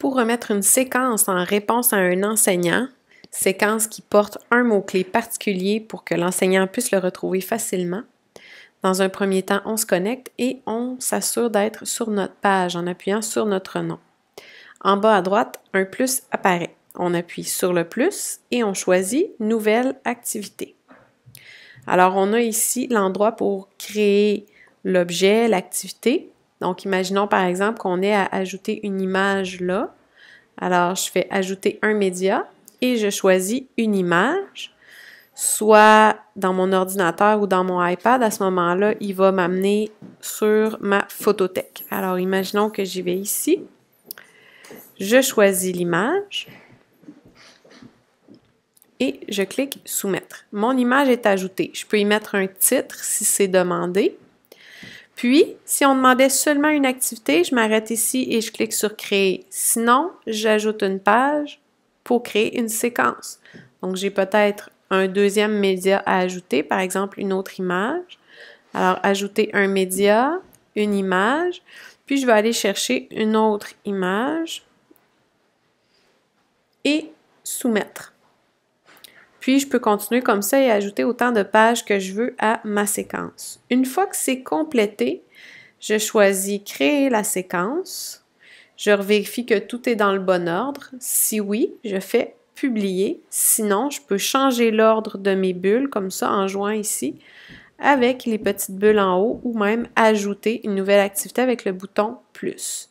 Pour remettre une séquence en réponse à un enseignant, séquence qui porte un mot-clé particulier pour que l'enseignant puisse le retrouver facilement, dans un premier temps, on se connecte et on s'assure d'être sur notre page en appuyant sur notre nom. En bas à droite, un plus apparaît. On appuie sur le plus et on choisit « Nouvelle activité ». Alors, on a ici l'endroit pour créer l'objet, l'activité. Donc, imaginons par exemple qu'on ait à ajouter une image là. Alors, je fais « Ajouter un média » et je choisis une image. Soit dans mon ordinateur ou dans mon iPad, à ce moment-là, il va m'amener sur ma photothèque. Alors, imaginons que j'y vais ici. Je choisis l'image et je clique « Soumettre ». Mon image est ajoutée. Je peux y mettre un titre si c'est demandé. Puis, si on demandait seulement une activité, je m'arrête ici et je clique sur « Créer ». Sinon, j'ajoute une page pour créer une séquence. Donc, j'ai peut-être un deuxième média à ajouter, par exemple une autre image. Alors, ajouter un média, une image, puis je vais aller chercher une autre image et soumettre. Puis, je peux continuer comme ça et ajouter autant de pages que je veux à ma séquence. Une fois que c'est complété, je choisis « Créer la séquence ». Je vérifie que tout est dans le bon ordre. Si oui, je fais « Publier ». Sinon, je peux changer l'ordre de mes bulles, comme ça, en jouant ici, avec les petites bulles en haut, ou même ajouter une nouvelle activité avec le bouton « Plus ».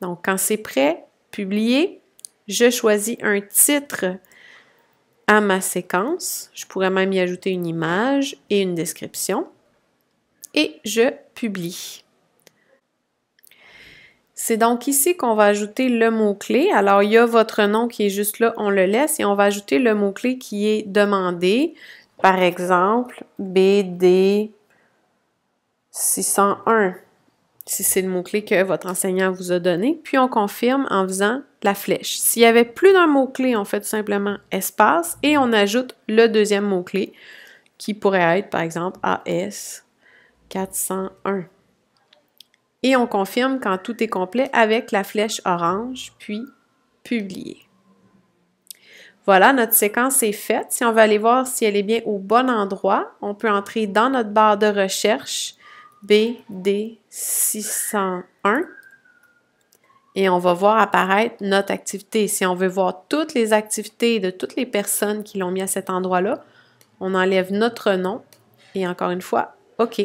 Donc, quand c'est prêt, « Publier », je choisis un titre à ma séquence. Je pourrais même y ajouter une image et une description. Et je publie. C'est donc ici qu'on va ajouter le mot-clé. Alors, il y a votre nom qui est juste là, on le laisse et on va ajouter le mot-clé qui est demandé. Par exemple, BD 601, si c'est le mot-clé que votre enseignant vous a donné. Puis, on confirme en faisant la flèche. S'il y avait plus d'un mot-clé, on fait tout simplement espace et on ajoute le deuxième mot-clé qui pourrait être, par exemple, AS 401. Et on confirme quand tout est complet avec la flèche orange, puis publier. Voilà, notre séquence est faite. Si on veut aller voir si elle est bien au bon endroit, on peut entrer dans notre barre de recherche BD 601 et on va voir apparaître notre activité. Si on veut voir toutes les activités de toutes les personnes qui l'ont mis à cet endroit-là, on enlève notre nom et encore une fois, OK.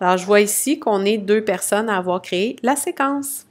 Alors, je vois ici qu'on est 2 personnes à avoir créé la séquence.